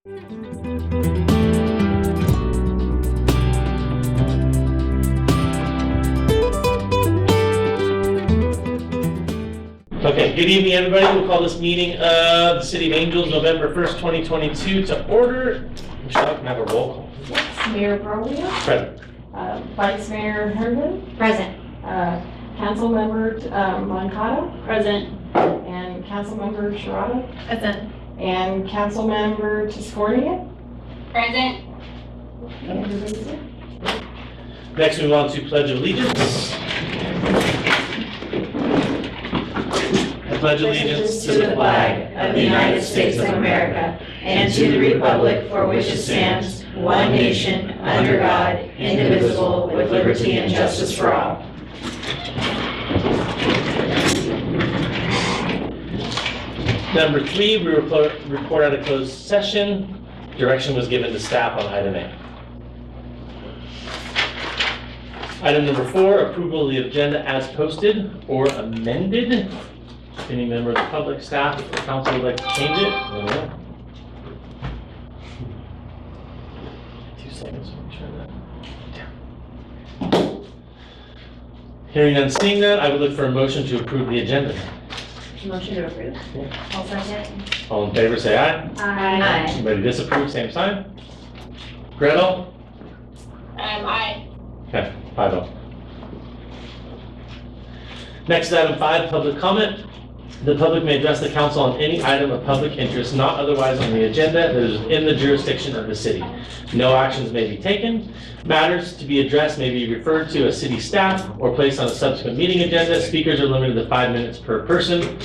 Okay, good evening, everybody. We'll call this meeting of the City of Angels, November 1st, 2022 to order. Michelle, can I have a roll call? Yes, Mayor Brolio. Present. Vice Mayor Herndon. Present. Councilmember Moncada. Present. And Councilmember Sharada. Present. And Councilmember Tiscornia. Present. And everybody's here. Next, we move on to Pledge of Allegiance. I pledge allegiance to the flag of the United States of America and to the republic for which it stands, one nation, under God, indivisible, with liberty and justice for all. Number 3, we report out a closed session. Direction was given to staff on item A. Item number 4, approval of the agenda as posted or amended. Any member of the public, staff, or council would like to change it? No. 2 seconds, let me turn that down. Hearing none, seeing none, I would look for a motion to approve the agenda. Motion to approve. I'll second. All in favor, say aye. Aye. Anybody disapprove, same sign. Gretel? Aye. Okay, 5-0. Next, item 5, public comment. The public may address the council on any item of public interest not otherwise on the agenda that is in the jurisdiction of the city. No actions may be taken. Matters to be addressed may be referred to as city staff or placed on a subsequent meeting agenda. Speakers are limited to 5 minutes per person.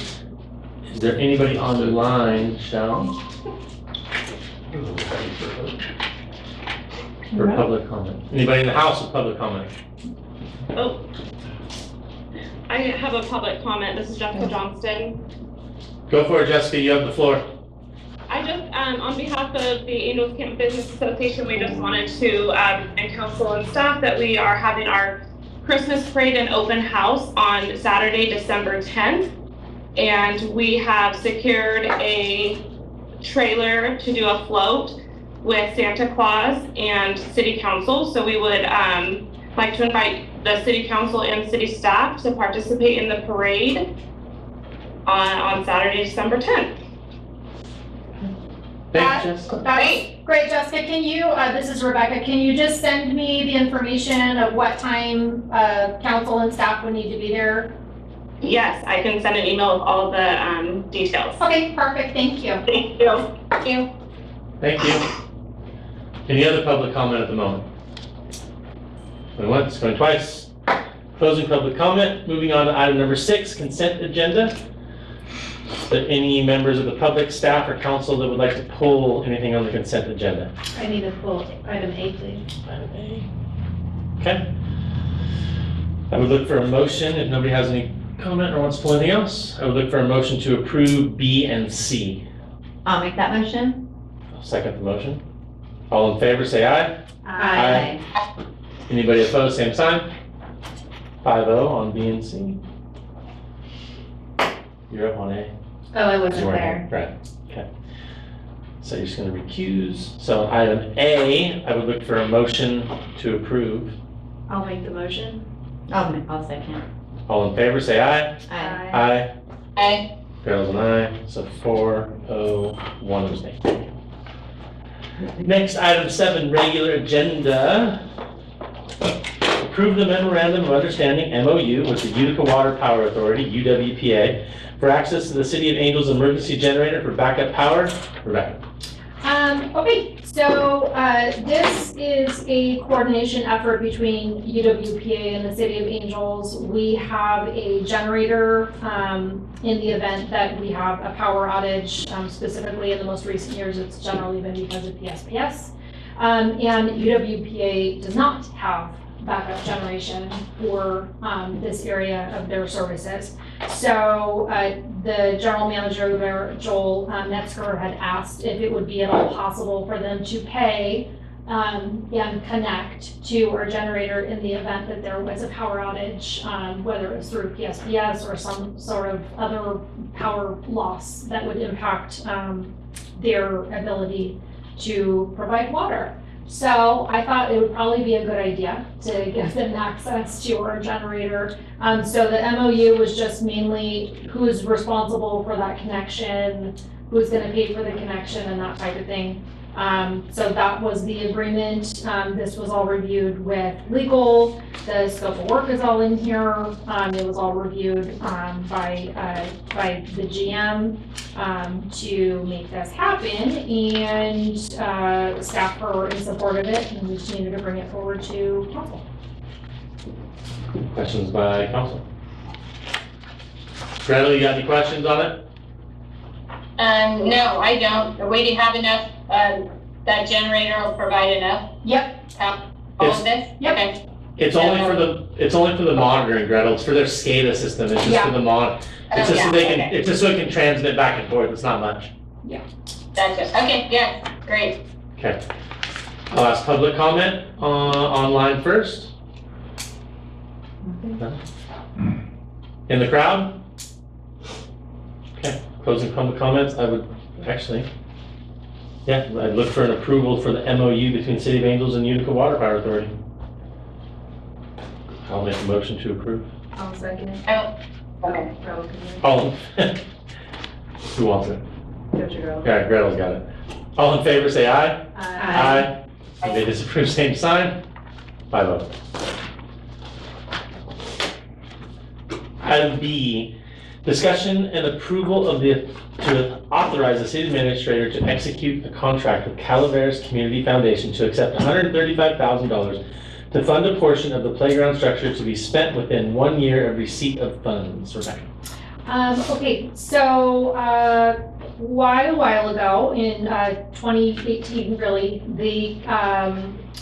Is there anybody on the line, Shell? For public comment. Anybody in the house with public comment? Oh, I have a public comment. This is Jessica Johnston. Go for it, Jessica. You have the floor. I just, on behalf of the Angels Camp Business Association, we just wanted to, and council and staff, that we are having our Christmas parade and open house on Saturday, December 10th. And we have secured a trailer to do a float with Santa Claus and City Council. So we would like to invite the City Council and City staff to participate in the parade on Saturday, December 10th. Thanks, Jessica. Great, Jessica. Can you, this is Rebecca, can you just send me the information of what time council and staff would need to be there? Yes, I can send an email with all the details. Okay, perfect. Thank you. Thank you. Thank you. Thank you. Any other public comment at the moment? Going once, going twice. Closing public comment. Moving on to item number 6, consent agenda. Is there any members of the public, staff, or council that would like to pull anything on the consent agenda? I need to pull item 8, please. Item A. Okay. I would look for a motion if nobody has any comment or wants to pull anything else. I would look for a motion to approve B and C. I'll make that motion. I'll second the motion. All in favor, say aye. Aye. Anybody opposed, same sign. 5-0 on B and C. You're up on A. Oh, I You wasn't weren't there. here. Right, okay. So you're just gonna recuse. So item A, I would look for a motion to approve. I'll make the motion. I'll second. All in favor, say aye. Aye. Aye. Carol's an aye, so 4-0, 1 abstain. Next, item 7, regular agenda. Approve the memorandum of understanding, MOU, with the Utica Water Power Authority, UWPA, for access to the City of Angels emergency generator for backup power. Rebecca. Okay, so this is a coordination effort between UWPA and the City of Angels. We have a generator in the event that we have a power outage. Specifically in the most recent years, it's generally been because of PSPS. And UWPA does not have backup generation for this area of their services. So the general manager there, Joel Metzger, had asked if it would be at all possible for them to pay and connect to our generator in the event that there was a power outage, whether it was through PSPS or some sort of other power loss that would impact their ability to provide water. So I thought it would probably be a good idea to give them access to our generator. So the MOU was just mainly who's responsible for that connection, who's gonna pay for the connection and that type of thing. So that was the agreement. This was all reviewed with legal. The scope of work is all in here. It was all reviewed by the GM to make this happen, and staff were in support of it, and we just needed to bring it forward to council. Questions by council? Gretel, you got any questions on it? No, I don't. Or we do have enough, that generator will provide enough? Yep. All of this? Yep. Okay. It's only for the monitoring, Gretel. It's for their SCADA system. It's just for the it's just so they can, it's just so it can transmit back and forth. It's not much. Gotcha. Okay, yeah, great. Okay. I'll ask public comment online first. In the crowd? Okay, closing public comments. I would actually, I'd look for an approval for the MOU between City of Angels and Utica Water Power Authority. I'll make a motion to approve. I'll second it. Oh, okay. All in, who wants it? Okay, Gretel's got it. All in favor, say aye. Aye. If they disapprove, same sign. 5-0. Item B, discussion and approval of to authorize the city administrator to execute a contract with Calaveras Community Foundation to accept $135,000 to fund a portion of the playground structure to be spent within 1 year of receipt of funds. Rebecca. Okay, so a while ago, in 2018 really, the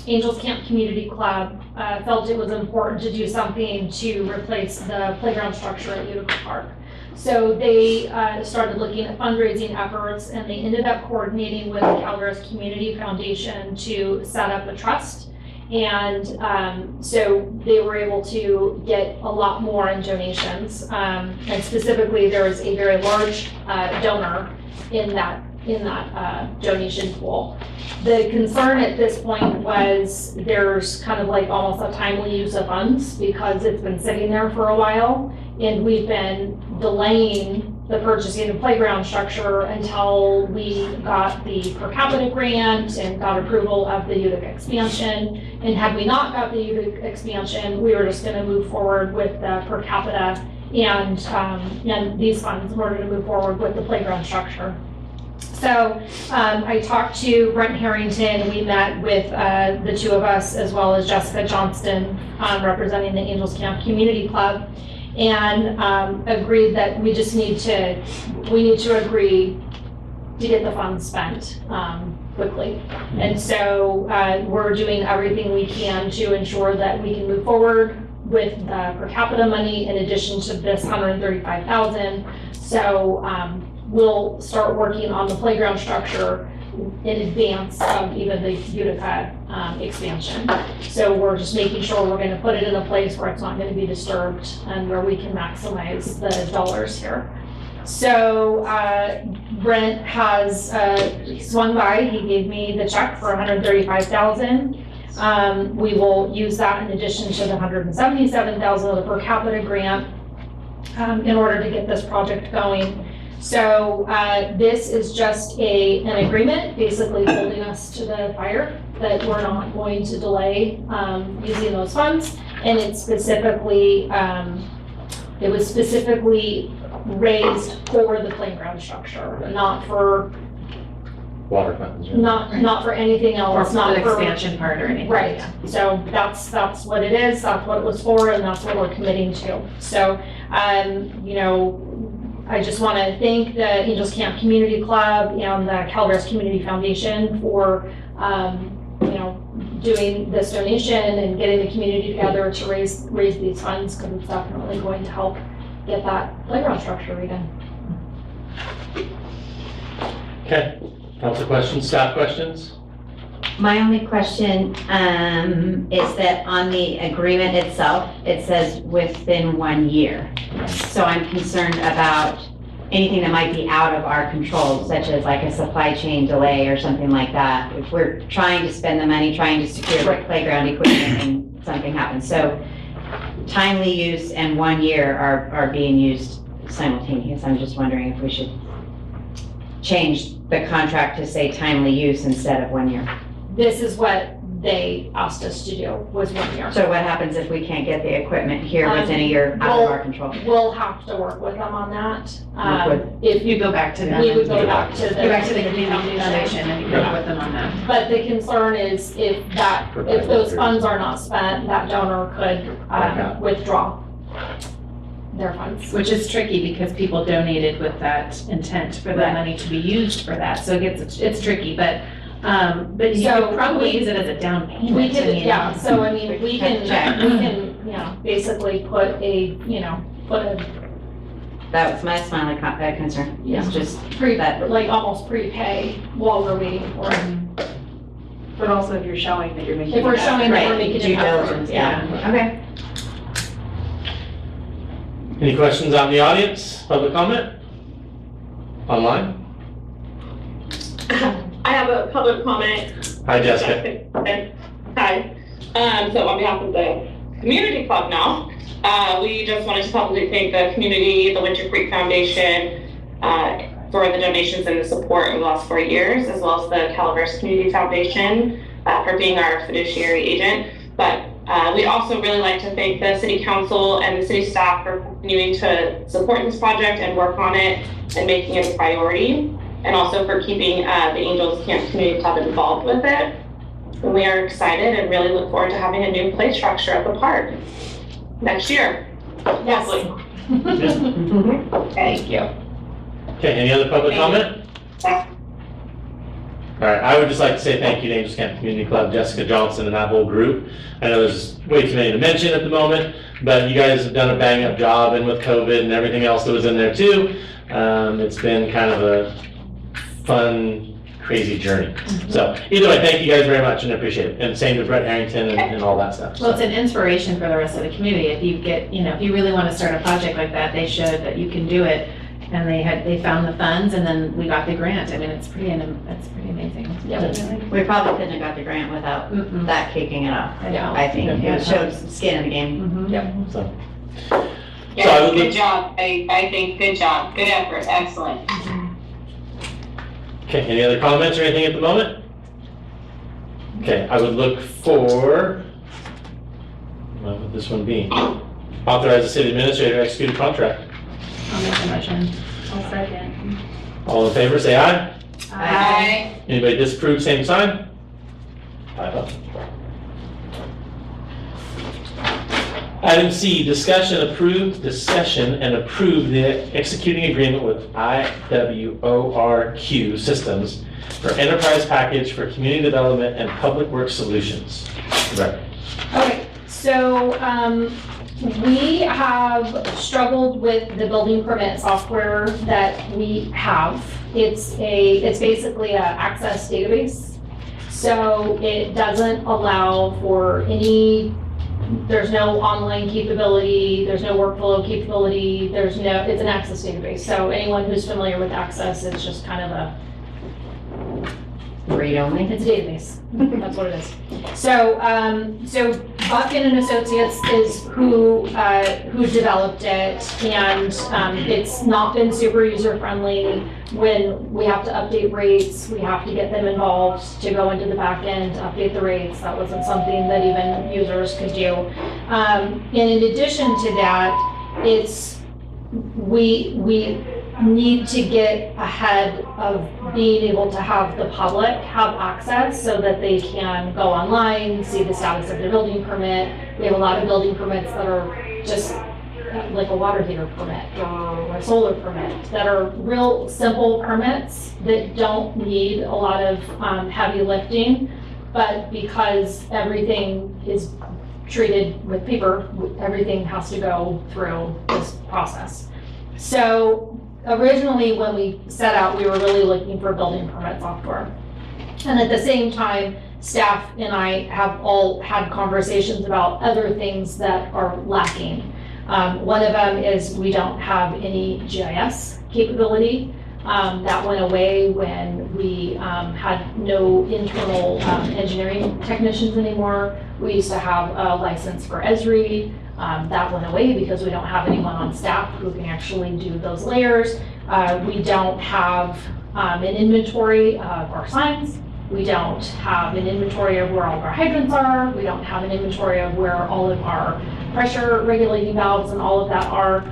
Angels Camp Community Club felt it was important to do something to replace the playground structure at Utica Park. So they started looking at fundraising efforts, and they ended up coordinating with the Calaveras Community Foundation to set up a trust. And so they were able to get a lot more in donations. And specifically, there was a very large donor in that donation pool. The concern at this point was there's kind of like almost a timely use of funds because it's been sitting there for a while, and we've been delaying the purchasing of playground structure until we got the per capita grant and got approval of the Utica expansion. And had we not got the Utica expansion, we were just gonna move forward with the per capita and these funds in order to move forward with the playground structure. So I talked to Brent Harrington. We met with the two of us, as well as Jessica Johnston, representing the Angels Camp Community Club, and agreed that we need to agree to get the funds spent quickly. And so we're doing everything we can to ensure that we can move forward with the per capita money in addition to this $135,000. So we'll start working on the playground structure in advance of even the Utica expansion. So we're just making sure we're going to put it in a place where it's not going to be disturbed and where we can maximize the dollars here. So Brent has swung by. He gave me the check for $135,000. We will use that in addition to the $177,000 of the per capita grant in order to get this project going. So this is just an agreement, basically holding us to the fire that we're not going to delay using those funds. And it's specifically, it was specifically raised for the playground structure, not for Water funds. not for anything else, not the for expansion part or anything. right. So that's what it is. That's what it was for, and that's what we're committing to. So you know, I just want to thank the Angels Camp Community Club and the Calaveras Community Foundation for you know, doing this donation and getting the community together to raise these funds, because it's definitely going to help get that playground structure redone. Okay, council questions, staff questions? My only question is that on the agreement itself, it says within 1 year. So I'm concerned about anything that might be out of our control, such as like a supply chain delay or something like that. If we're trying to spend the money, trying to secure the playground equipment and something happens. So timely use and 1 year are being used simultaneous. I'm just wondering if we should change the contract to say timely use instead of 1 year. This is what they asked us to do, was 1 year. So what happens if we can't get the equipment here within a year out of our control? We'll have to work with them on that. Work If You go back to them. we would go back to the. Go back to the community foundation and you work with them on that. But the concern is if those funds are not spent, that donor could withdraw their funds. Which is tricky because people donated with that intent for the Right. money to be used for that, so it's tricky, but you So could probably we- use it as a down payment. We I could, mean, yeah, so I mean, we can, Check. basically put a That was my smiley concern. Yeah. It's just like almost prepay while we're waiting for it. But also if you're showing that you're making. If we're showing that we're right, making due an effort, diligence, yeah. yeah. Okay. Any questions on the audience? Public comment? Online? I have a public comment. Hi, Jessica. Hi. So on behalf of the community club now, we just wanted to publicly thank the community, the Winter Creek Foundation, for the donations and the support over the last 4 years, as well as the Calaveras Community Foundation for being our fiduciary agent. But we'd also really like to thank the city council and the city staff for continuing to support this project and work on it and making it a priority, and also for keeping the Angels Camp Community Club involved with it. And we are excited and really look forward to having a new play structure at the park next year. Yes. Hopefully. Thank you. Okay, any other public comment? All right, I would just like to say thank you to Angels Camp Community Club, Jessica Johnson, and that whole group. I know there's way too many to mention at the moment, but you guys have done a bang-up job, and with COVID and everything else that was in there too, it's been kind of a fun, crazy journey. So either way, thank you guys very much, and I appreciate it. And same to Brett Harrington and all that stuff. Well, it's an inspiration for the rest of the community. If you get, if you really want to start a project like that, they should, that you can do it. And they found the funds and then we got the grant. I mean, it's pretty amazing. Yeah. We probably couldn't have got the grant without that kicking it off. Yeah. I think Yeah. it showed some skin in the game. So Yeah, I would good look- job. I think, good job. Good effort. Excellent. Okay, any other comments or anything at the moment? Okay, I would look for, what would this one be? Authorize the city administrator to execute a contract. I'll make a motion. I'll second. All in favor, say aye. Aye. Anybody disapprove, same sign? 5-0. Item C, discussion and approve the executing agreement with IWORQ Systems for enterprise package for community development and public works solutions. Right. Okay, so, we have struggled with the building permit software that we have. It's basically a access database. So it doesn't allow for there's no online capability, there's no workflow capability, it's an access database. So anyone who's familiar with access, it's just kind of Read only. it's a database. That's what it is. So, Buckin and Associates is who developed it, and it's not been super user-friendly. When we have to update rates, we have to get them involved to go into the back end to update the rates. That wasn't something that even users could do. And in addition to that, we need to get ahead of being able to have the public have access so that they can go online, see the status of their building permit. We have a lot of building permits that are just like a water heater permit or a solar permit that are real simple permits that don't need a lot of heavy lifting, but because everything is treated with paper, everything has to go through this process. So originally, when we set out, we were really looking for building permit software. And at the same time, staff and I have all had conversations about other things that are lacking. One of them is we don't have any GIS capability. That went away when we had no internal engineering technicians anymore. We used to have a license for Esri. That went away because we don't have anyone on staff who can actually do those layers. We don't have an inventory of our signs. We don't have an inventory of where all of our hydrants are. We don't have an inventory of where all of our pressure regulating valves and all of that are.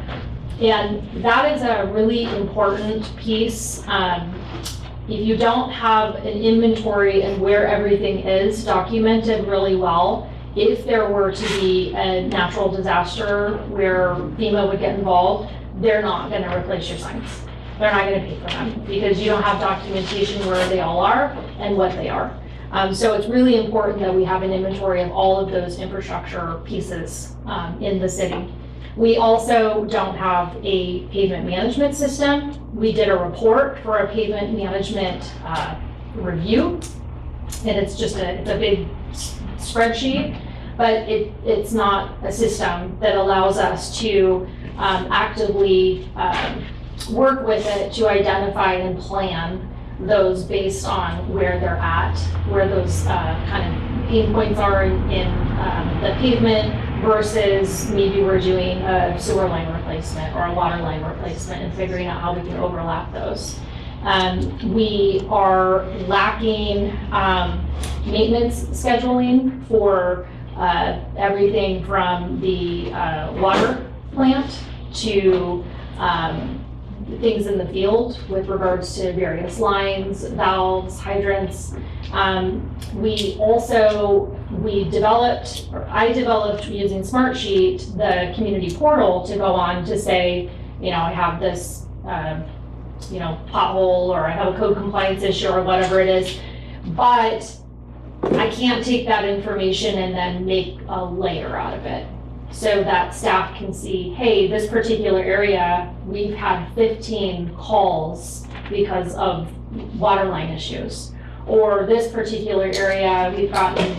And that is a really important piece. If you don't have an inventory and where everything is documented really well, if there were to be a natural disaster where FEMA would get involved, they're not gonna replace your signs. They're not gonna pay for them because you don't have documentation where they all are and what they are. So it's really important that we have an inventory of all of those infrastructure pieces in the city. We also don't have a pavement management system. We did a report for a pavement management review, and it's just it's a big spreadsheet, but it's not a system that allows us to actively work with it to identify and plan those based on where they're at, where those kind of pain points are in the pavement versus maybe we're doing a sewer line replacement or a water line replacement and figuring out how we can overlap those. We are lacking maintenance scheduling for everything from the water plant to things in the field with regards to various lines, valves, hydrants. I developed using Smartsheet, the community portal to go on to say, I have this, pothole or I have a code compliance issue or whatever it is. But I can't take that information and then make a layer out of it so that staff can see, hey, this particular area, we've had 15 calls because of water line issues. Or this particular area, we've gotten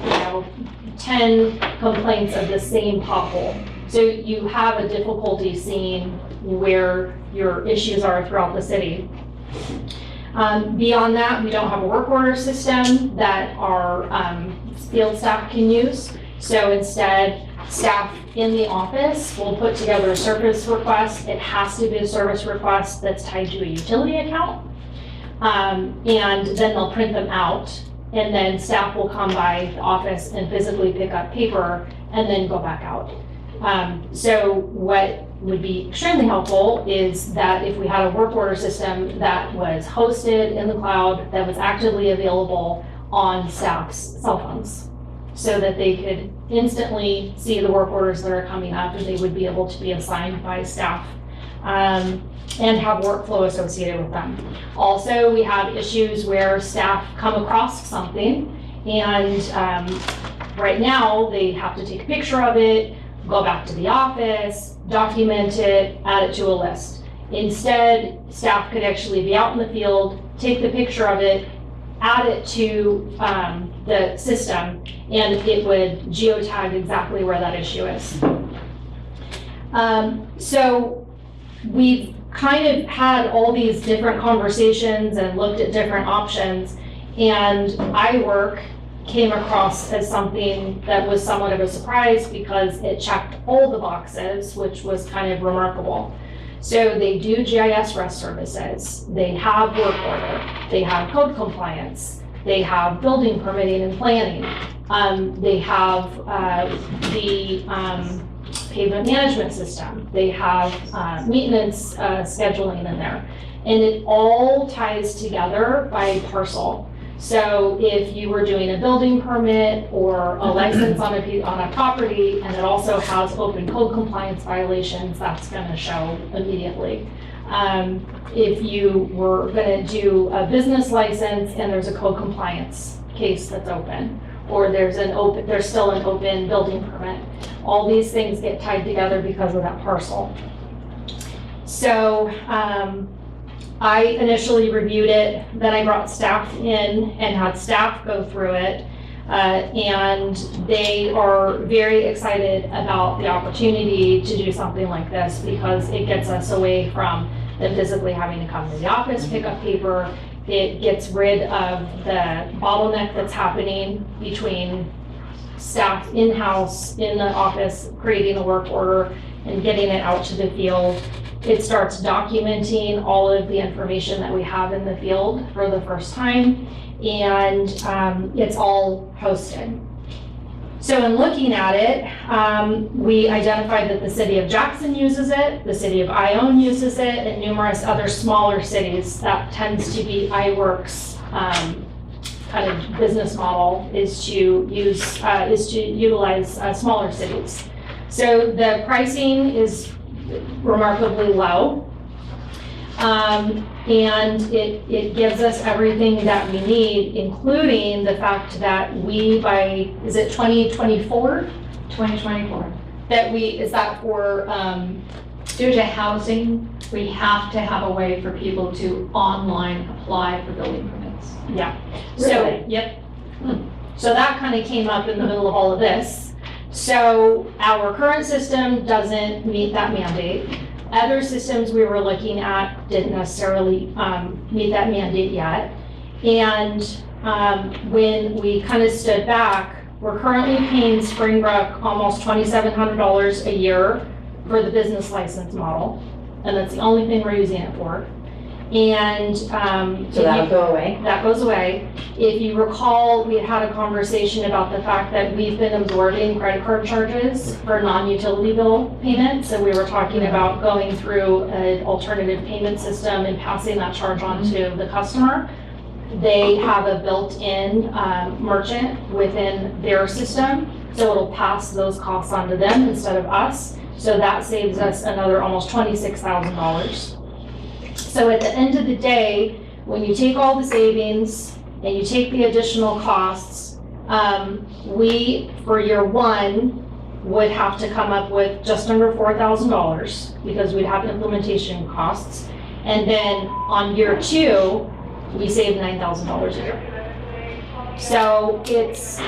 10 complaints of the same pothole. So you have a difficulty seeing where your issues are throughout the city. Beyond that, we don't have a work order system that our field staff can use. So instead, staff in the office will put together a service request. It has to be a service request that's tied to a utility account. And then they'll print them out, and then staff will come by the office and physically pick up paper and then go back out. So what would be extremely helpful is that if we had a work order system that was hosted in the cloud, that was actively available on staff's cell phones, so that they could instantly see the work orders that are coming up and they would be able to be assigned by staff and have workflow associated with them. Also, we have issues where staff come across something and right now they have to take a picture of it, go back to the office, document it, add it to a list. Instead, staff could actually be out in the field, take the picture of it, add it to the system, and it would geotag exactly where that issue is. So we've kind of had all these different conversations and looked at different options, and iWork came across as something that was somewhat of a surprise because it checked all the boxes, which was kind of remarkable. So they do GIS REST services, they have work order, they have code compliance, they have building permitting and planning, they have the pavement management system, they have maintenance scheduling in there. And it all ties together by parcel. So if you were doing a building permit or a license on a property and it also has open code compliance violations, that's going to show immediately. If you were going to do a business license and there's a code compliance case that's open, or there's still an open building permit, all these things get tied together because of that parcel. So I initially reviewed it, then I brought staff in and had staff go through it. And they are very excited about the opportunity to do something like this because it gets us away from them physically having to come to the office, pick up paper. It gets rid of the bottleneck that's happening between staff in-house, in the office, creating a work order and getting it out to the field. It starts documenting all of the information that we have in the field for the first time, and it's all hosted. So in looking at it, we identified that the city of Jackson uses it, the city of Ione uses it, and numerous other smaller cities. That tends to be iWorks kind of business model is to utilize smaller cities. So the pricing is remarkably low. And it gives us everything that we need, including the fact that we by, is it 2024? 2024. That we, is that for, Due to housing, we have to have a way for people to online apply for building permits. yeah. So, Really? yep. So that kind of came up in the middle of all of this. So our current system doesn't meet that mandate. Other systems we were looking at didn't necessarily meet that mandate yet. And when we kind of stood back, we're currently paying Springbrook almost $2,700 a year for the business license model. And that's the only thing we're using it for. And So that'll go away? that goes away. If you recall, we had a conversation about the fact that we've been absorbing credit card charges for non-utility bill payments. And we were talking about going through an alternative payment system and passing that charge on to the customer. They have a built-in merchant within their system, so it'll pass those costs on to them instead of us. So that saves us another almost $26,000. So at the end of the day, when you take all the savings and you take the additional costs, we, for year one, would have to come up with just under $4,000 because we'd have implementation costs. And then on year two, we save $9,000 a year. So it's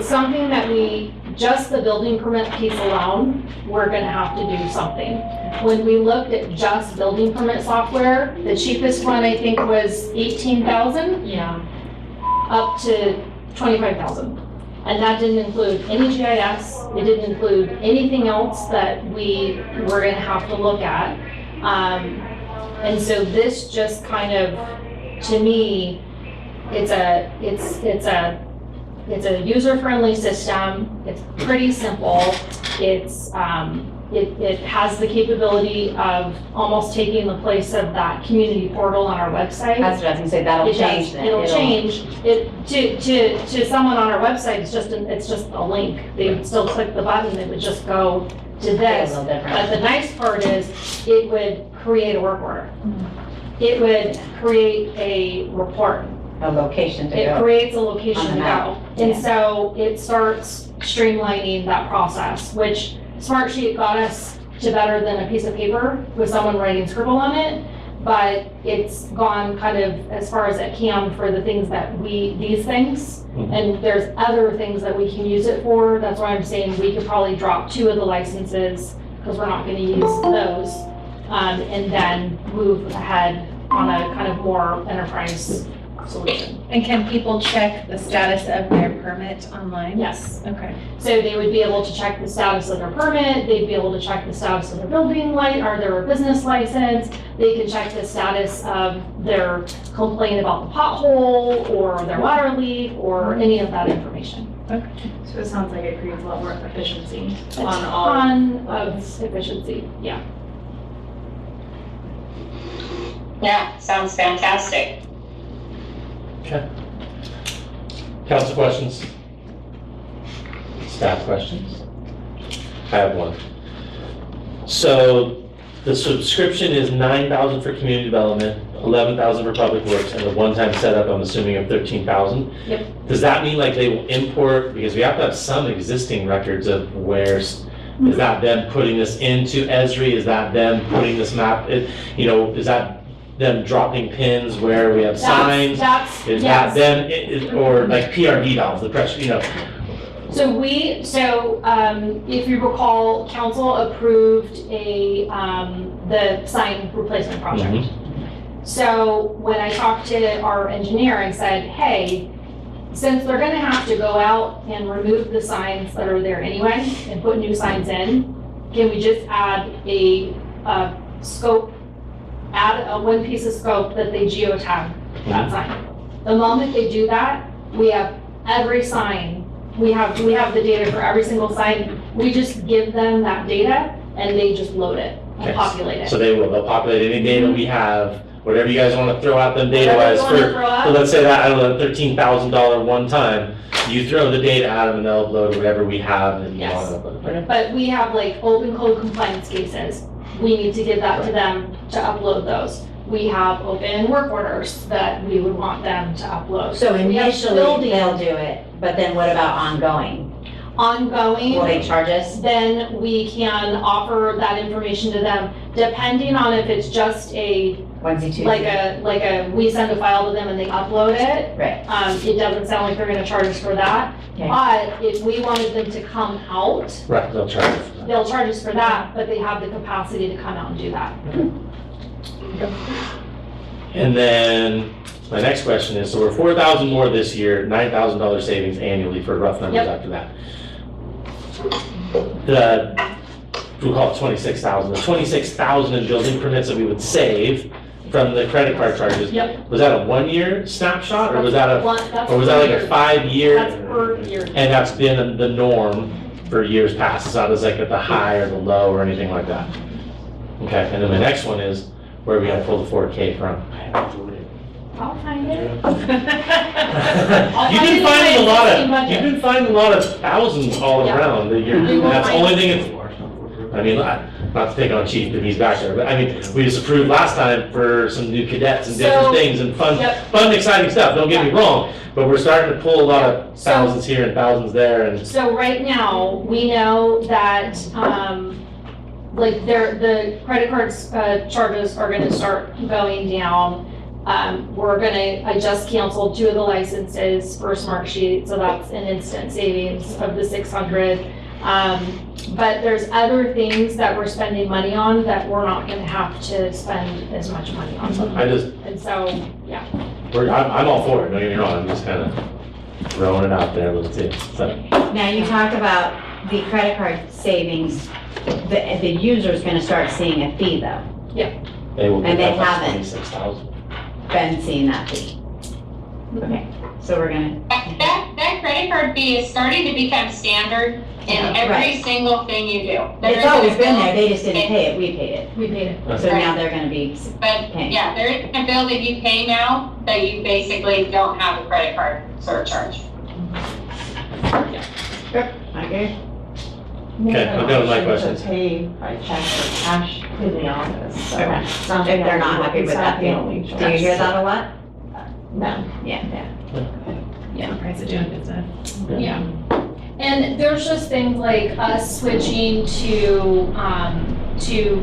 something that we, just the building permit piece alone, we're gonna have to do something. When we looked at just building permit software, the cheapest one I think was 18,000 Yeah. up to 25,000. And that didn't include any GIS, it didn't include anything else that we were gonna have to look at. And so this just kind of, to me, it's a user-friendly system. It's pretty simple. It's it has the capability of almost taking the place of that community portal on our website. That's what I was gonna say, that'll It does. change then. It'll change. It to someone on our website, it's just a link. They would still click the button. It would just go to Be a this. little different. But the nice part is it would create a work order. It would create a report. A location to It go. creates a location On to the map. go. And Yeah. so it starts streamlining that process, which Smartsheet got us to better than a piece of paper with someone writing scribble on it. But it's gone kind of as far as it can for the things that these things. And there's other things that we can use it for. That's why I'm saying we could probably drop 2 of the licenses because we're not gonna use those. And then move ahead on a kind of more enterprise solution. And can people check the status of their permit online? Yes. Okay. So they would be able to check the status of their permit, they'd be able to check the status of their building or their business license, they can check the status of their complaint about the pothole or their water leak or any of that information. So it sounds like it creates a lot more efficiency A on all. ton of efficiency, yeah. Yeah, sounds fantastic. Okay. Council questions? Staff questions? I have one. So the subscription is $9,000 for community development, $11,000 for public works, and the one-time setup, I'm assuming, of $13,000. Yep. Does that mean like they will import, because we have to have some existing records of is that them putting this into Esri? Is that them putting this map, is that them dropping pins where we have signs? That's, Is yes. that them, or like PRD dolls, the pressure, So if you recall, council approved the sign replacement project. So when I talked to our engineer, I said, hey, since they're gonna have to go out and remove the signs that are there anyway and put new signs in, can we just add a scope, add a one piece of scope that they geotag that sign? The moment they do that, we have every sign, we have the data for every single sign. We just give them that data and they just load it and populate it. So they'll populate any data we have, whatever you guys want to throw at them data-wise Whatever you wanna throw out. so let's say that, I don't know, $13,000 one time, you throw the data at them and they'll upload whatever we have and you Yes. want to upload. Okay. But we have like open code compliance cases. We need to give that to them to upload those. We have open work orders that we would want them to upload. So We have initially, building they'll do it, but then what about ongoing? Ongoing. Will they charge us? Then we can offer that information to them, depending on if it's just a, Onesie, twosie? like a, we send a file to them and they upload it. Right. It doesn't sound like they're gonna charge us for that. Okay. But if we wanted them to come out, Right, they'll charge us for that. they'll charge us for that, but they have the capacity to come out and do that. And then my next question is, so we're 4,000 more this year, $9,000 savings annually for rough numbers Yep. after that. We'll call it 26,000. The 26,000 in building permits that we would save from the credit card charges. Yep. Was that a 1-year snapshot or was that That's like a per 5-year? That's per year. And that's been the norm for years past. It's not as like at the high or the low or anything like that. Okay, and then the next one is, where are we gonna pull the 4K from? I'll find it. You've been finding a lot of thousands all Yeah. around. We will That's the find only thing, I mean, not to pick on Chief, but he's back there, but I mean, we just approved last time for some new cadets and different So, things and fun, yep. exciting stuff, don't get me wrong, but we're starting to pull a lot of So- thousands here and thousands there and. So right now, we know that, like the credit cards, charges are gonna start going down. We're gonna, I just canceled 2 of the licenses for Smartsheet, so that's an instant savings of the 600. But there's other things that we're spending money on that we're not gonna have to spend as much money on. And so, yeah. I'm all for it, don't get me wrong, I'm just kind of throwing it out there a little too, so. Now, you talk about the credit card savings, the user's gonna start seeing a fee though. They will And get they that haven't. 26,000. Been seeing that fee. Okay, so we're gonna, That credit card fee is starting to become standard in every Right. single thing you do. it's always been there, they just didn't pay it, we paid it. We paid it. So now they're gonna be, But Okay. yeah, there is a bill that you pay now that you basically don't have a credit card surcharge. okay? Okay, I'm done with my questions. To pay by check or cash in the office, so. Okay. it's not If they're not the- happy with it's that not the fee. only Do you choice. hear that a lot? No. Yeah. Yeah, the price of doing business. Yeah. And there's just things like us switching to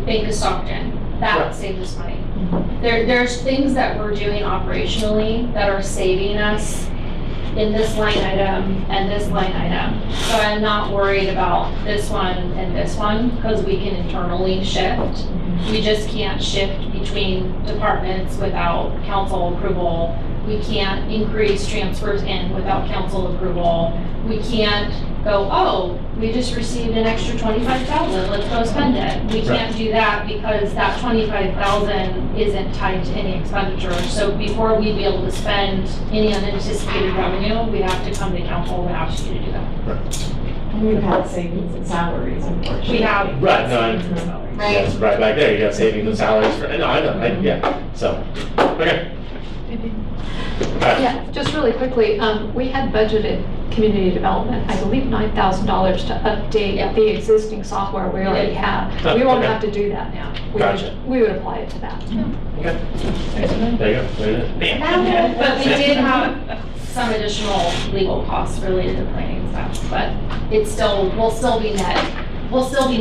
Bank of Stockton. That saves us money. There's things that we're doing operationally that are saving us in this line item and this line item. So I'm not worried about this one and this one because we can internally shift. We just can't shift between departments without council approval. We can't increase transfers in without council approval. We can't go, oh, we just received an extra 25,000, let's go spend it. We can't do that because that 25,000 isn't tied to any expenditure. So before we'd be able to spend any unanticipated revenue, we have to come to council and ask you to do that. And we've had savings in salaries, unfortunately. We have. Right, no, Right. yes, right back there, you got savings and salaries for, no, I know, yeah, so, okay. Yeah, just really quickly, we had budgeted community development, I believe $9,000 to update the existing software we already have. We won't Okay. have to do that now. Gotcha. We would apply it to that. Okay. There you go, there it is. Bam. But we did have some additional legal costs related to planning and stuff, but it's still, we'll still be net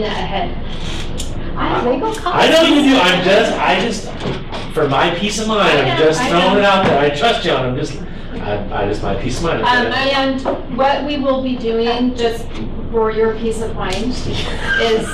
ahead. Legal costs? I know you do, I just, for my peace of mind, I'm just throwing it out there. I trust you, and I just my peace of mind. And what we will be doing, just for your peace of mind, is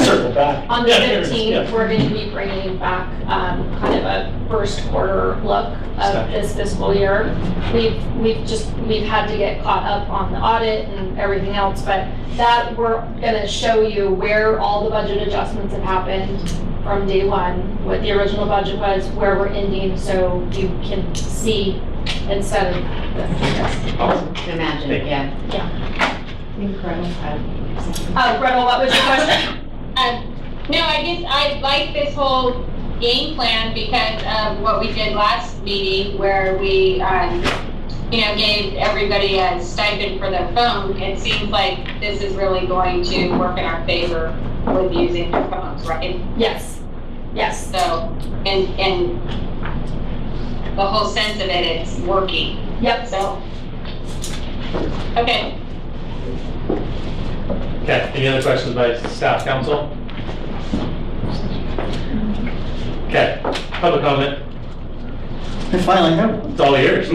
Circle back. on the Yeah, here it is, 15th, yeah. we're going to be bringing back kind of a first quarter look of this fiscal year. We've had to get caught up on the audit and everything else, but that we're going to show you where all the budget adjustments have happened from day one, what the original budget was, where we're ending, so you can see instead of this. Awesome. Imagine, Thank you. yeah. Incredible. Gretel, what was your question? No, I like this whole game plan because of what we did last meeting where we, gave everybody a stipend for their phone. It seems like this is really going to work in our favor with using their phones, right? Yes. Yes. So, and the whole sense of it, it's working. Yep. So, okay. Okay, any other questions by staff, council? Okay, public comment, I finally have one. it's all yours.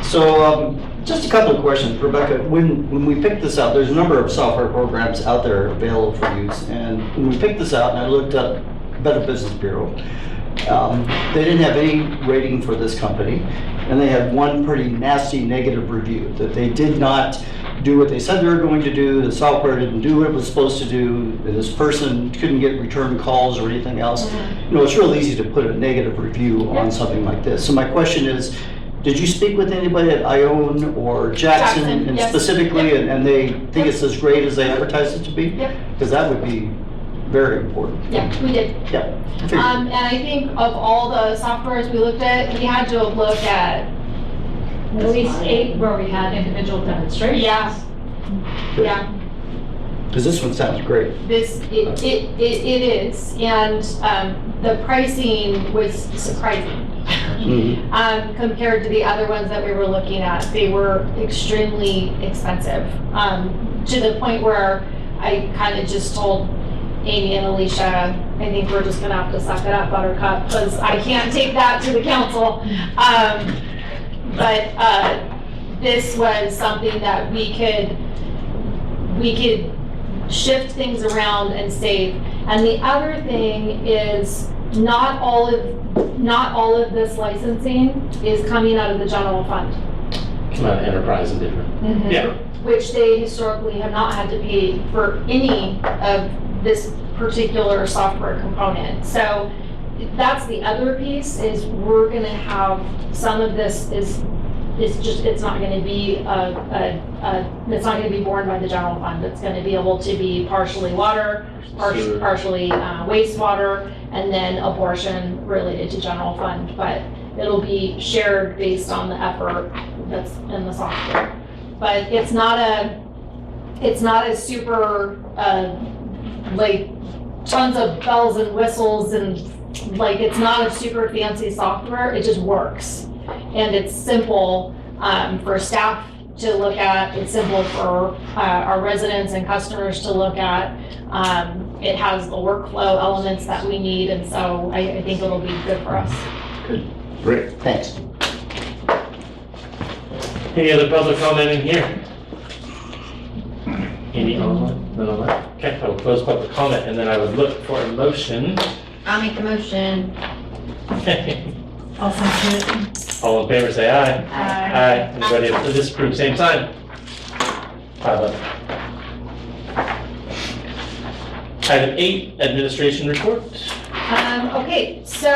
So, just a couple of questions, Rebecca. When we picked this out, there's a number of software programs out there available for use. And when we picked this out, and I looked up Better Business Bureau, they didn't have any rating for this company. And they had one pretty nasty negative review, that they did not do what they said they were going to do, the software didn't do what it was supposed to do, this person couldn't get return calls or anything else. You know, it's real easy to put a negative review on something like this. So my question is, did you speak with anybody at Ione or Jackson and yes. specifically, and they think it's as great as they advertise it to be? Yep. Because that would be very important. Yeah, we did. Yeah. I figured. And I think of all the softwares we looked at, we had to look at At least 8 where we had individual demonstrations. Yeah. Because this one sounds great. It is, and the pricing was surprising. Compared to the other ones that we were looking at, they were extremely expensive, to the point where I kind of just told Amy and Alicia, I think we're just gonna have to suck it up, Buttercup, because I can't take that to the council. But this was something that we could shift things around and save. And the other thing is not all of this licensing is coming out of the general fund. Come out of enterprise and different. Yeah. Which they historically have not had to pay for any of this particular software component. So that's the other piece, is we're gonna have some of this it's not gonna be it's not gonna be borne by the general fund. It's gonna be able to be partially water, partially wastewater, and then a portion related to general fund. But it'll be shared based on the effort that's in the software. But it's not a super like tons of bells and whistles, and like it's not a super fancy software. It just works. And it's simple for staff to look at. It's simple for our residents and customers to look at. It has the workflow elements that we need, and so I think it'll be good for us. Good. Great. Thanks. Any other public comment in here? Any online? None online? Okay, I will close public comment, and then I would look for a motion. I'll make the motion. I'll second it. All in favor, say aye. Aye. Anybody to disapprove, same sign. 5-0. Item 8, administration report. Okay, so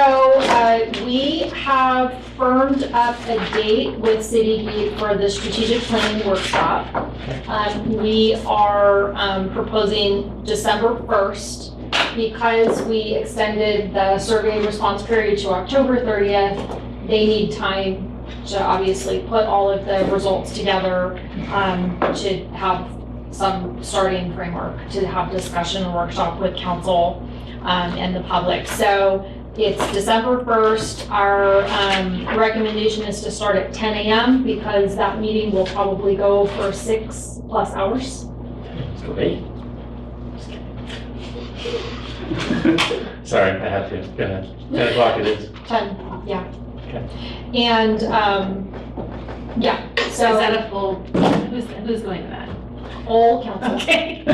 we have firmed up a date with City Heat for the strategic planning workshop. We are proposing December 1st. Because we extended the survey response period to October 30th, they need time to obviously put all of the results together, to have some starting framework, to have discussion and workshop with council and the public. So it's December 1st. Our recommendation is to start at 10 a.m. because that meeting will probably go for 6+ hours. Let's go 8. Sorry, I have to. Go ahead. 10 o'clock it is. 10, yeah. Okay. And, yeah, So so is that a full, who's going to that? all council. Okay. I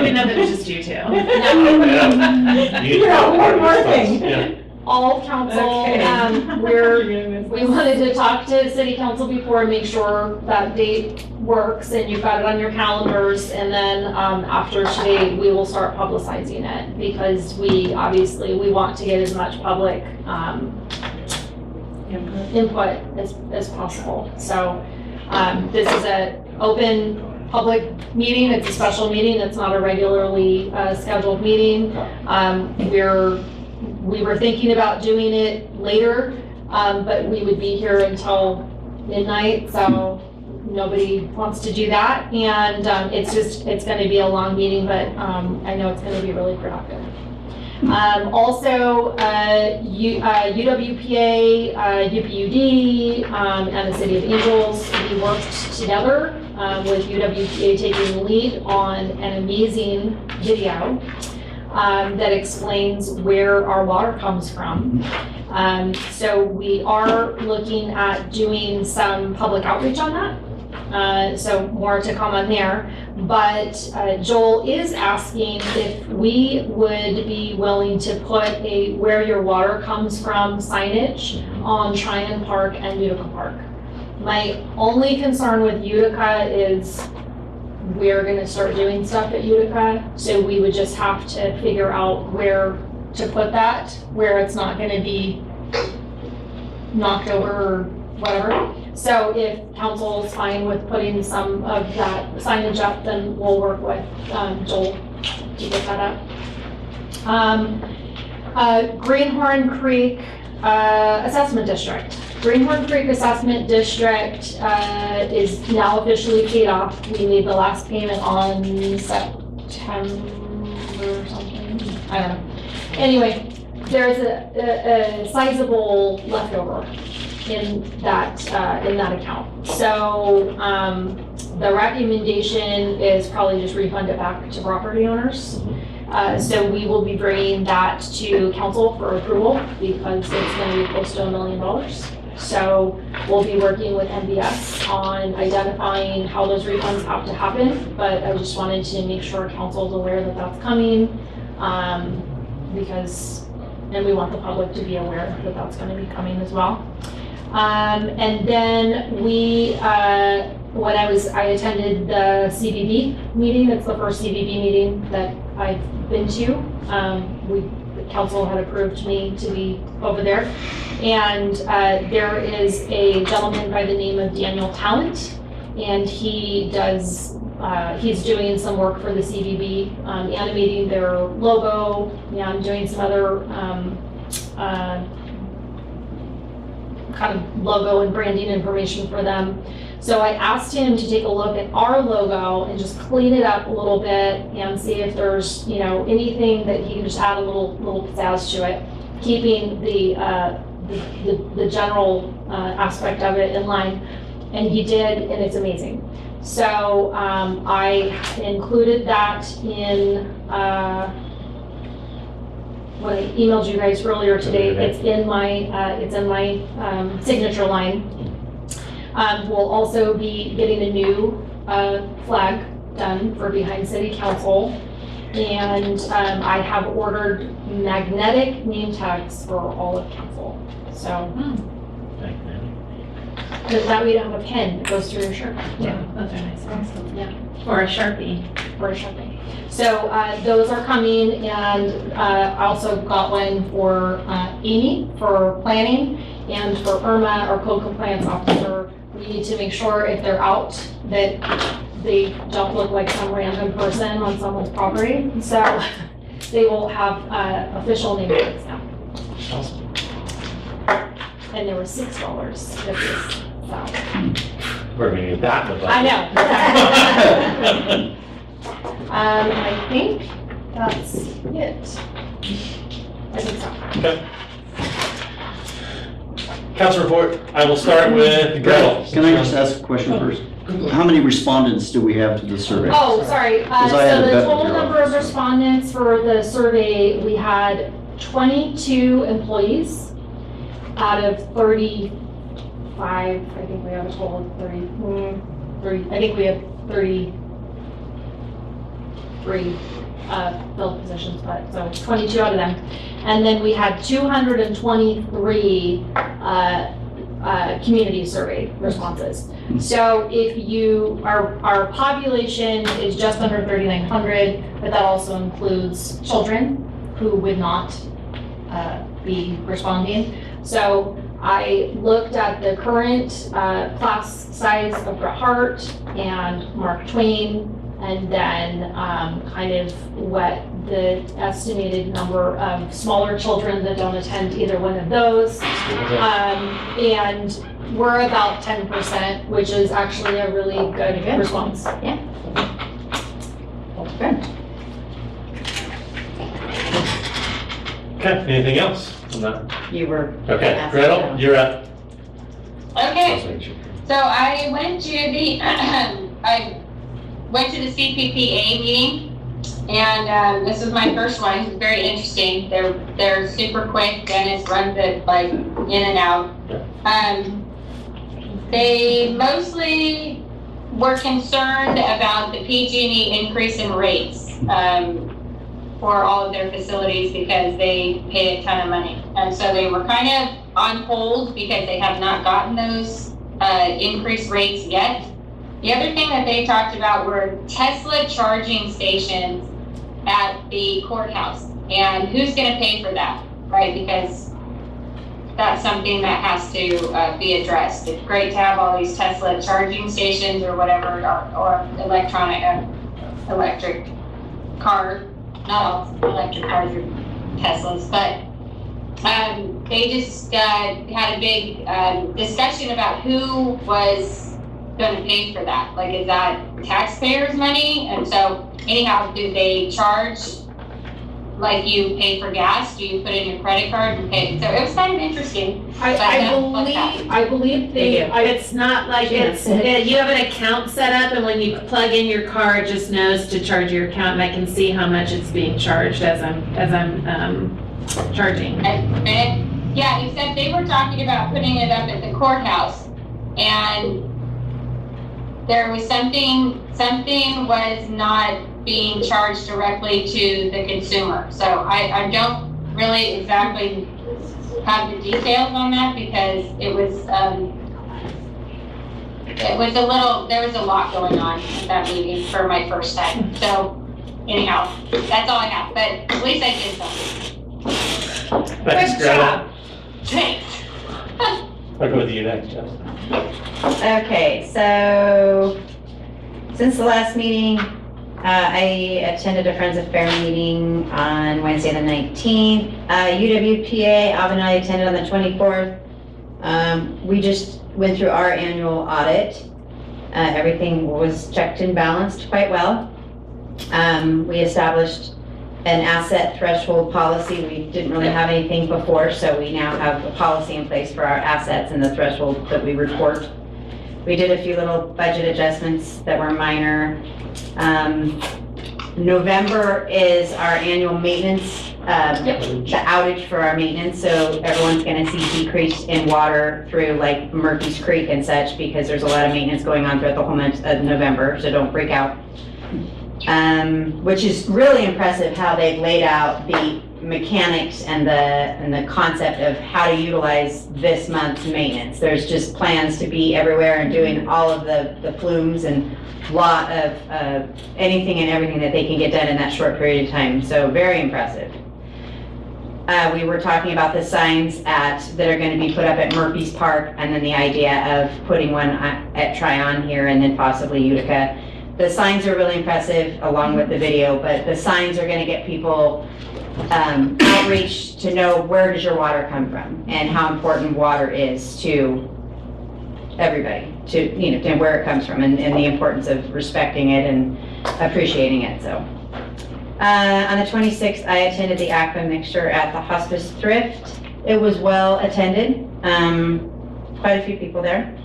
didn't know that it was just you two. Yeah. You got one more thing. Yeah. All council, Okay. we wanted to talk to city council before and make sure that date works and you've got it on your calendars. And then, after today, we will start publicizing it because we want to get as much public, input as possible. So, this is a open public meeting. It's a special meeting. It's not a regularly, scheduled meeting. We were thinking about doing it later, but we would be here until midnight, so nobody wants to do that. And it's gonna be a long meeting, but I know it's gonna be really productive. Also, UWPA, UPUD, and the City of Angels, we worked together with UWPA taking the lead on an amazing video that explains where our water comes from. So we are looking at doing some public outreach on that. So more to come on there. But Joel is asking if we would be willing to put a where your water comes from signage on Tryon Park and Utica Park. My only concern with Utica is we're gonna start doing stuff at Utica, so we would just have to figure out where to put that, where it's not gonna be knocked over or whatever. So if council's fine with putting some of that signage up, then we'll work with Joel to get that up. Greenhorn Creek Assessment District. Greenhorn Creek Assessment District is now officially paid off. We made the last payment on September or something. I don't know. Anyway, there's a sizable leftover in that account. So the recommendation is probably just refund it back to property owners. So we will be bringing that to council for approval because it's going to be close to $1 million. So we'll be working with MBS on identifying how those refunds have to happen. But I just wanted to make sure council's aware that that's coming and we want the public to be aware that that's going to be coming as well. And then when I attended the CVB meeting. It's the first CVB meeting that I've been to. The council had approved me to be over there. And there is a gentleman by the name of Daniel Talent, and he does, he's doing some work for the CVB, animating their logo, and doing some other kind of logo and branding information for them. So I asked him to take a look at our logo and just clean it up a little bit and see if there's, anything that he can just add a little pizzazz to it, keeping the general aspect of it in line. And he did, and it's amazing. So I included that in when I emailed you guys earlier today. It's in my signature line. We'll also be getting a new flag done for behind City Council, and I have ordered magnetic name tags for all of council. So that way you don't have a pen that goes through your shirt. Yeah, those are nice. Awesome. Yeah. Or a Sharpie. For Sharpie. So those are coming, and I also got one for Amy for planning, and for Irma, our code compliance officer. We need to make sure if they're out that they don't look like some random person on someone's property. So they will have official name tags now. Awesome. And there were $6 difference. So We're gonna get that in the budget. I know. I think that's it. I think so. Okay. Council report, I will start with Gretel. Can I just ask a question first? How many respondents do we have to the survey? Oh, sorry. Because I had So a the bet total with your number of office. respondents for the survey, we had 22 employees out of 35. I think we have a total of 30. I think we have 33 filled positions, but so 22 out of them. And then we had 223 community survey responses. So if our population is just under 3,900, but that also includes children who would not be responding. So I looked at the current class size of Bret Hart and Mark Twain, and then kind of what the estimated number of smaller children that don't attend either one of those. And we're about 10%, which is actually a really good response. Yeah. Good. Okay, anything else on that? You were. Okay, asked Gretel, to- you're up. Okay, so I went to the, I went to the CPPA meeting, and this was my first one. It was very interesting. They're super quick. Dennis runs it like in and out. They mostly were concerned about the PG&E increase in rates for all of their facilities because they pay a ton of money. And so they were kind of on hold because they have not gotten those increased rates yet. The other thing that they talked about were Tesla charging stations at the courthouse. And who's going to pay for that, right? Because that's something that has to be addressed. It's great to have all these Tesla charging stations or whatever, or electric car, not all electric cars are Teslas, but they just had a big discussion about who was going to pay for that. Like, is that taxpayers' money? And so anyhow, do they charge like you pay for gas? Do you put in your credit card and pay? So it was kind of interesting. I believe It's not like it's, you have an account set up, and when you plug in your card, it just knows to charge your account, and I can see how much it's being charged as I'm charging. Yeah, except they were talking about putting it up at the courthouse, and there was something was not being charged directly to the consumer. So I don't really exactly have the details on that because it was a little, there was a lot going on at that meeting for my first time. So anyhow, that's all I have, but at least I did something. Thanks, Gretel. Thanks. I'll go with you next, Jeff. Okay, so since the last meeting, I attended a Friends of Fair meeting on Wednesday the 19th. UWPA, Alvin and I attended on the 24th. We just went through our annual audit. Everything was checked and balanced quite well. We established an asset threshold policy. We didn't really have anything before, so we now have a policy in place for our assets and the threshold that we report. We did a few little budget adjustments that were minor. November is our annual maintenance, the outage for our maintenance, so everyone's gonna see decrease in water through like Murphy's Creek and such because there's a lot of maintenance going on throughout the whole month of November, so don't freak out. Which is really impressive how they've laid out the mechanics and the concept of how to utilize this month's maintenance. There's just plans to be everywhere and doing all of the flumes and lot of anything and everything that they can get done in that short period of time. So very impressive. We were talking about the signs that are going to be put up at Murphy's Park, and then the idea of putting one at Tryon here and then possibly Utica. The signs are really impressive along with the video, but the signs are going to get people outreach to know where does your water come from and how important water is to everybody, to where it comes from and the importance of respecting it and appreciating it. So on the 26th, I attended the ACFA mixture at the Hospice Thrift. It was well attended, quite a few people there.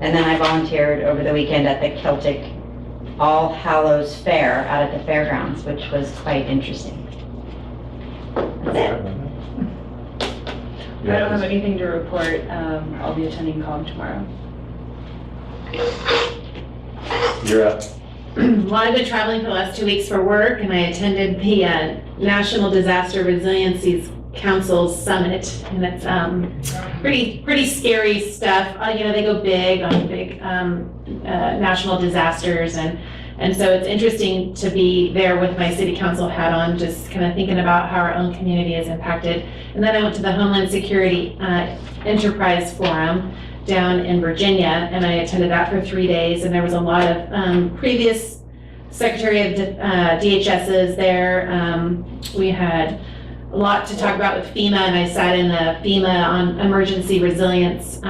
And then I volunteered over the weekend at the Celtic All Hallows Fair out at the fairgrounds, which was quite interesting. That's it. I don't have anything to report. I'll be attending COG tomorrow. You're up. Well, I've been traveling for the last 2 weeks for work, and I attended the National Disaster Resiliency Council's Summit, and it's pretty scary stuff. You know, they go big on big national disasters, and so it's interesting to be there with my city council hat on, just kind of thinking about how our own community is impacted. And then I went to the Homeland Security Enterprise Forum down in Virginia, and I attended that for 3 days, and there was a lot of previous Secretary of DHSs there. We had a lot to talk about with FEMA, and I sat in the FEMA on emergency resilience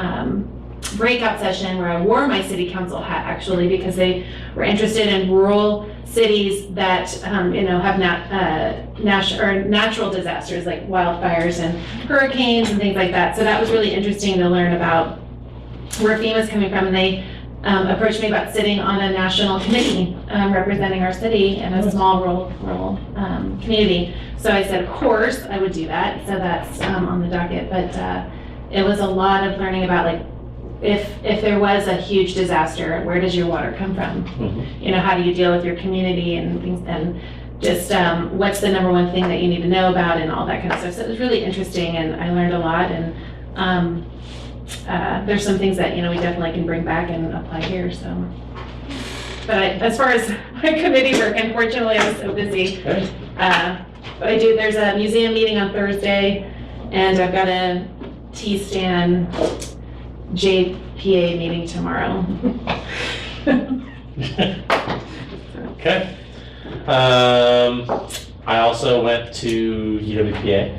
breakout session where I wore my city council hat, actually, because they were interested in rural cities that you know, have natural disasters like wildfires and hurricanes and things like that. So that was really interesting to learn about where FEMA's coming from, and they approached me about sitting on a national committee representing our city in a small rural community. So I said, of course, I would do that. So that's on the docket. But it was a lot of learning about, like, if there was a huge disaster, where does your water come from? Mm-hmm. You know, how do you deal with your community and things, and just what's the number one thing that you need to know about, and all that kind of stuff. So it was really interesting, and I learned a lot. And there's some things that, you know, we definitely can bring back and apply here. So, but as far as my committee work, unfortunately, I was so busy. Okay. But I do. There's a museum meeting on Thursday, and I've got a T-Stan JPA meeting tomorrow. Okay. I also went to UWPA.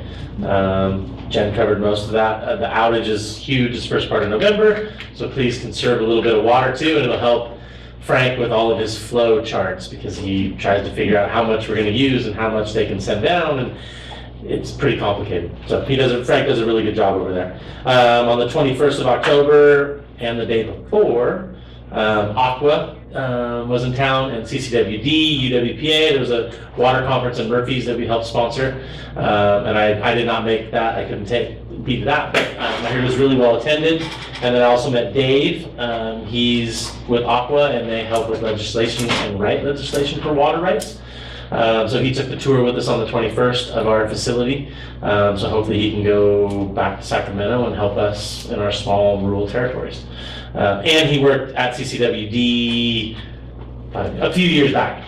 Jen covered most of that. The outage is huge. It's first part of November, so please conserve a little bit of water too, and it'll help Frank with all of his flow charts, because he tries to figure out how much we're going to use and how much they can send down, and it's pretty complicated. So Frank does a really good job over there. On the 21st of October and the day before, Aqua was in town, and CCWD, UWPA. There was a water conference in Murphy's that we helped sponsor, and I did not make that. I couldn't beat that, but I heard it was really well attended. And then I also met Dave. He's with Aqua, and they help with legislation and write legislation for water rights. So he took the tour with us on the 21st of our facility. So hopefully he can go back to Sacramento and help us in our small rural territories. And he worked at CCWD a few years back.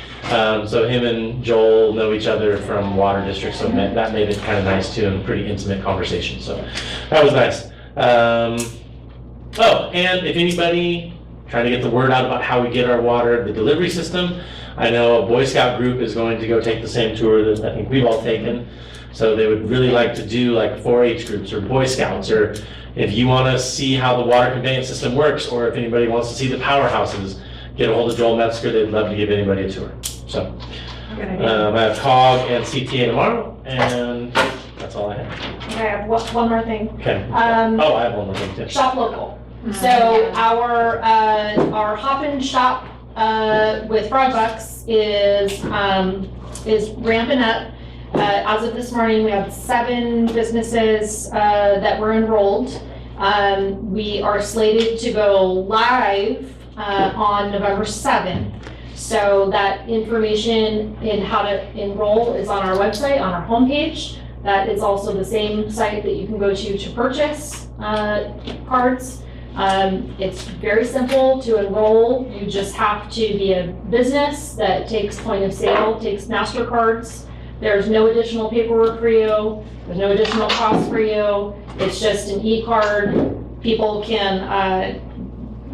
So him and Joel know each other from water districts, so that made it kind of nice too, and pretty intimate conversation. So that was nice. Oh, and if anybody trying to get the word out about how we get our water, the delivery system, I know a Boy Scout group is going to go take the same tour that I think we've all taken. So they would really like to do like 4-H groups or Boy Scouts, or if you want to see how the water conveyance system works, or if anybody wants to see the powerhouses, get a hold of Joel Metzger. They'd love to give anybody a tour. So I have COG and CTA tomorrow, and that's all I have. Okay, I have one more thing. Okay. I have one more thing too. Shop local. So our Hop and Shop with Frog Bucks is ramping up. As of this morning, we have 7 businesses that were enrolled. We are slated to go live on November 7th. So that information in how to enroll is on our website, on our homepage. That is also the same site that you can go to purchase cards. It's very simple to enroll. You just have to be a business that takes point of sale, takes MasterCards. There's no additional paperwork for you. There's no additional cost for you. It's just an e-card. People can,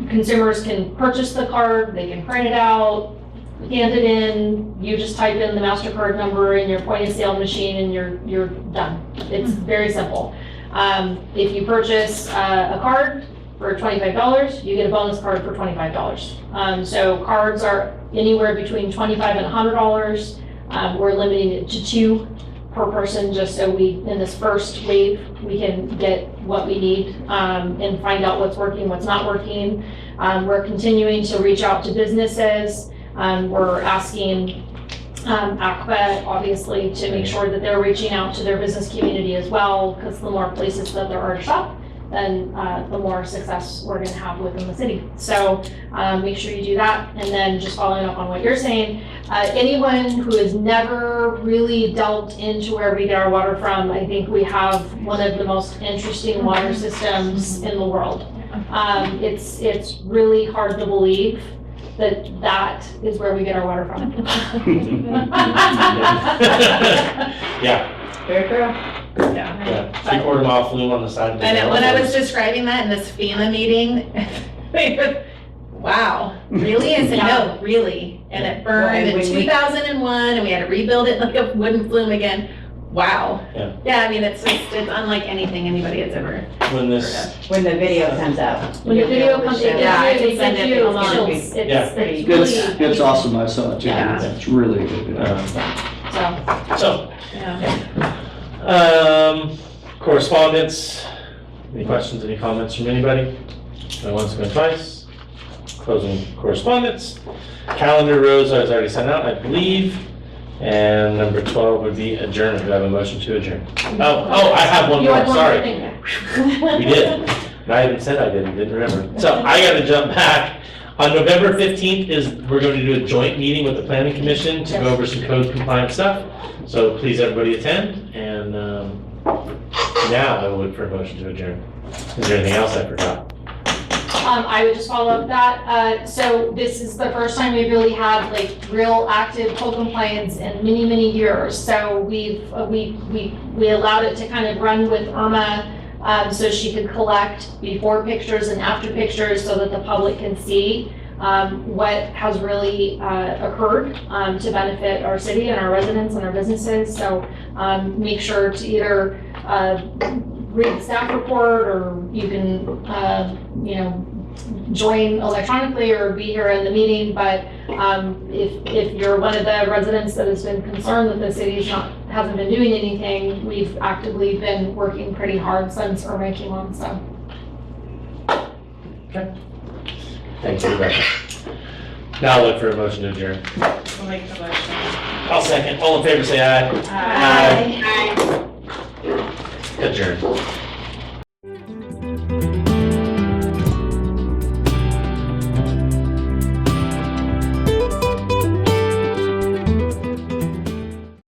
consumers can purchase the card. They can print it out, hand it in. You just type in the MasterCard number in your point of sale machine, and you're done. It's very simple. If you purchase a card for $25, you get a bonus card for $25. So cards are anywhere between $25 and $100. We're limiting it to 2 per person, just so we, in this first wave, we can get what we need, and find out what's working, what's not working. We're continuing to reach out to businesses. We're asking ACPA, obviously, to make sure that they're reaching out to their business community as well, because the more places that there are to shop, then the more success we're gonna have within the city. So make sure you do that. And then just following up on what you're saying, anyone who has never really delved into where we get our water from, I think we have one of the most interesting water systems in the world. It's really hard to believe that is where we get our water from. Yeah, Very true. yeah. 3/4 mile flume on the side of the. And when I was describing that in this FEMA meeting, they were, wow, really? I said, no, really. And it burned in 2001 and we had to rebuild it like a wooden flume again. Wow. Yeah. Yeah, I mean, it's unlike anything anybody has ever When heard this, of. When the video comes out. When the video comes, it Yeah, I gives can you, send it it gives you along. chills. Yeah. It's It's really. awesome, I saw it too. Yeah. It's really good. So, Yeah. correspondence. Any questions, any comments from anybody? Going once, going twice. Closing correspondence. Calendar rose, I was already sent out, I believe. And number 12 would be adjournment. Do I have a motion to adjourn? Oh, I have one you more, had one sorry. more thing. We did. And I even said I didn't remember. So I gotta jump back. On November 15th we're going to do a joint meeting with the planning commission to go over some code compliance stuff. So please, everybody attend, and now I will look for a motion to adjourn. Is there anything else I forgot? I would just follow up that. So this is the first time we've really had like real active code compliance in many, many years. So we allowed it to kind of run with Irma, so she could collect before pictures and after pictures so that the public can see what has really occurred to benefit our city and our residents and our businesses. So make sure to either read the staff report, or you can, join electronically or be here in the meeting. But if you're one of the residents that has been concerned that the city hasn't been doing anything, we've actively been working pretty hard since Irma came on, so. Okay. Thank you, Rebecca. Now I'll look for a motion to adjourn. I'll make the motion. I'll second. All in favor, say aye. Aye. Adjourn.